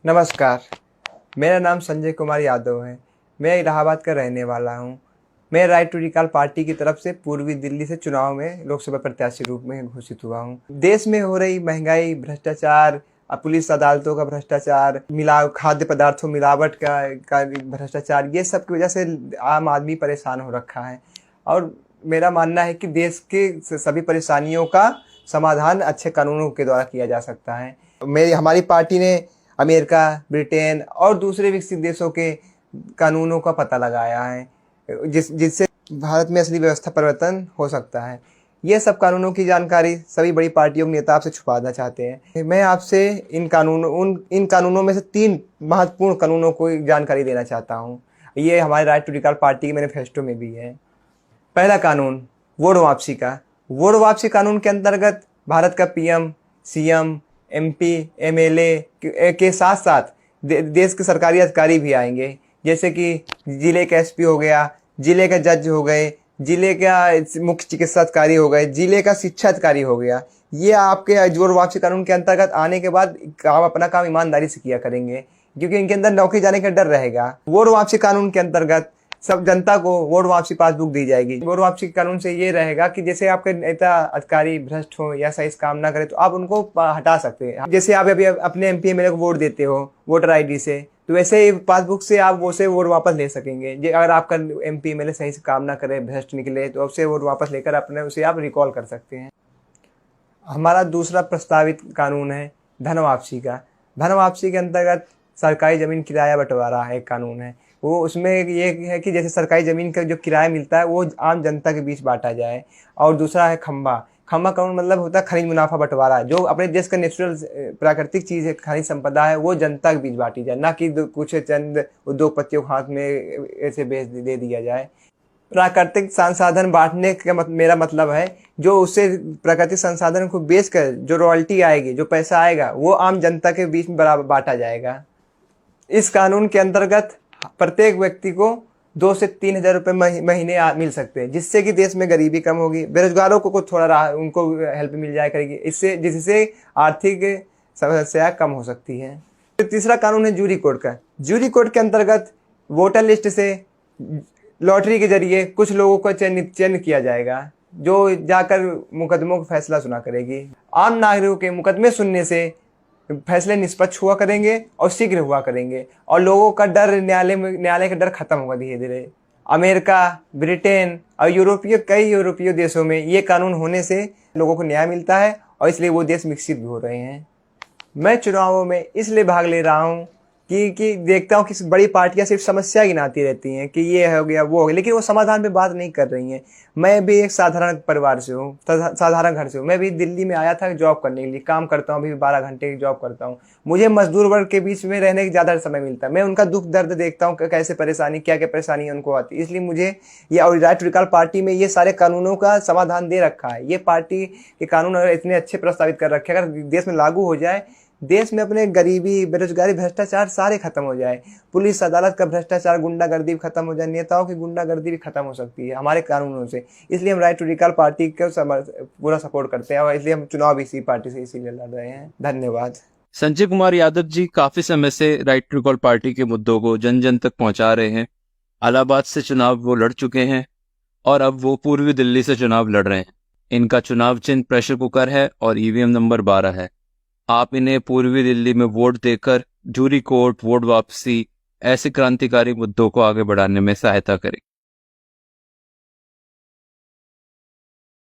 नमस्कार, मेरा नाम संजय कुमार यादव है। मैं इलाहाबाद का रहने वाला हूँ। मैं राइट टू रिकॉल पार्टी की तरफ से पूर्वी दिल्ली से चुनाव में लोकसभा प्रत्याशी रूप में घोषित हुआ हूँ। देश में हो रही महंगाई, भ्रष्टाचार, पुलिस अदालतों का भ्रष्टाचार, खाद्य पदार्थों मिलावट का भ्रष्टाचार, ये सब की वजह से आम आदमी परेशान हो रखा है। और मेरा मानना है कि देश के सभी परेशानियों का समाधान अच्छे कानूनों के द्वारा किया जा सकता है। हमारी पार्टी ने अमेरिका, ब्रिटेन और दूसरे विकसित देशों के कानूनों का पता लगाया है, जिससे भारत में असली व्यवस्था परिवर्तन हो सकता है। ये सब कानूनों की जानकारी सभी बड़ी पार्टियों के नेता आपसे छुपाना चाहते हैं। मैं आपसे इन कानूनों में से 3 महत्वपूर्ण कानूनों को जानकारी देना चाहता हूँ। ये हमारे राइट टू रिकॉल पार्टी के मैनिफेस्टो में भी है। पहला कानून वोट वापसी का। वोट वापसी कानून के अंतर्गत भारत का पीएम, सीएम, एमपी, एमएलए के साथ साथ देश के सरकारी अधिकारी भी आएंगे, जैसे कि जिले का एसपी हो गया, जिले का जज हो गए, जिले का मुख्य चिकित्सा अधिकारी हो गए, जिले का शिक्षा अधिकारी हो गया। ये आपके वोट वापसी कानून के अंतर्गत आने के बाद अपना काम ईमानदारी से किया करेंगे, क्योंकि इनके अंदर नौकरी जाने का डर रहेगा। वोट वापसी कानून के अंतर्गत सब जनता को वोट वापसी पासबुक दी जाएगी। वोट वापसी के कानून से ये रहेगा कि जैसे आपके नेता अधिकारी भ्रष्ट हो या सही काम ना करे तो आप उनको हटा सकते हैं। जैसे आप अभी अपने एमपी एमएलए को वोट देते हो वोटर आईडी से, तो वैसे ही पासबुक से आप उसे वोट वापस ले सकेंगे। अगर आपका एमपी एमएलए सही से काम ना करे, भ्रष्ट निकले, तो उससे वोट वापस लेकर उसे आप रिकॉल कर सकते हैं। हमारा दूसरा प्रस्तावित कानून है धन वापसी का। धन वापसी के अंतर्गत सरकारी जमीन किराया बंटवारा एक कानून है। वो उसमें ये है कि जैसे सरकारी ज़मीन का जो किराया मिलता है वो आम जनता के बीच बांटा जाए। और दूसरा है खंबा कानून, मतलब होता है खनिज मुनाफा बंटवारा। जो अपने देश का नेचुरल प्राकृतिक चीज़ है, खनिज संपदा है, वो जनता के बीच बांटी जाए, ना कि कुछ चंद उद्योगपतियों के हाथ में ऐसे दे दिया जाए। प्राकृतिक संसाधन बांटने का मेरा मतलब है जो उससे प्राकृतिक संसाधन को बेचकर जो रॉयल्टी आएगी, जो पैसा आएगा, वो आम जनता के बीच में बराबर बांटा जाएगा। इस कानून के अंतर्गत प्रत्येक व्यक्ति को 2 से 3 हज़ार रुपये महीने मिल सकते हैं, जिससे कि देश में गरीबी कम होगी, बेरोजगारों को थोड़ा उनको हेल्प मिल जाया करेगी, जिससे आर्थिक समस्या कम हो सकती है। तीसरा कानून है जूरी कोड का। जूरी कोड के अंतर्गत वोटर लिस्ट से लॉटरी के जरिए कुछ लोगों को चयन किया जाएगा, जो जाकर मुकदमों का फैसला सुना करेगी। आम नागरिकों के मुकदमे सुनने से फैसले निष्पक्ष हुआ करेंगे और शीघ्र हुआ करेंगे, और लोगों का डर, न्यायालय का डर खत्म होगा धीरे धीरे। अमेरिका, ब्रिटेन और कई यूरोपीय देशों में ये कानून होने से लोगों को न्याय मिलता है, और इसलिए वो देश विकसित भी हो रहे हैं। मैं चुनावों में इसलिए भाग ले रहा हूँ कि देखता हूँ कि बड़ी पार्टियां सिर्फ समस्या गिनाती रहती हैं कि ये हो गया वो हो गया, लेकिन वो समाधान पे बात नहीं कर रही हैं। मैं भी एक साधारण परिवार से हूँ, साधारण घर से हूँ। मैं भी दिल्ली में आया था जॉब करने के लिए, काम करता हूँ, अभी 12 घंटे की जॉब करता हूँ। मुझे मजदूर वर्ग के बीच में रहने का ज़्यादा समय मिलता है। मैं उनका दुख दर्द देखता हूँ, कैसे परेशानी, क्या क्या परेशानी उनको आती है। इसलिए मुझे ये और राइट टू रिकॉल पार्टी में ये सारे कानूनों का समाधान दे रखा है। ये पार्टी के कानून इतने अच्छे प्रस्तावित कर रखे हैं, अगर देश में लागू हो जाए, देश में अपने गरीबी, बेरोजगारी, भ्रष्टाचार सारे खत्म हो जाए। पुलिस अदालत का भ्रष्टाचार, गुंडागर्दी भी खत्म हो जाए, नेताओं की गुंडागर्दी भी खत्म हो सकती है हमारे कानूनों से। इसलिए हम राइट टू रिकॉल पार्टी को पूरा सपोर्ट करते हैं, और इसलिए हम चुनाव इसी पार्टी से इसीलिए लड़ रहे हैं। धन्यवाद। संजय कुमार यादव जी काफी समय से राइट टू रिकॉल पार्टी के मुद्दों को जन जन तक पहुंचा रहे हैं। इलाहाबाद से चुनाव वो लड़ चुके हैं और अब वो पूर्वी दिल्ली से चुनाव लड़ रहे हैं। इनका चुनाव चिन्ह प्रेशर कुकर है और ईवीएम नंबर 12 है। आप इन्हें पूर्वी दिल्ली में वोट देकर जूरी कोर्ट, वोट वापसी, ऐसे क्रांतिकारी मुद्दों को आगे बढ़ाने में सहायता करें।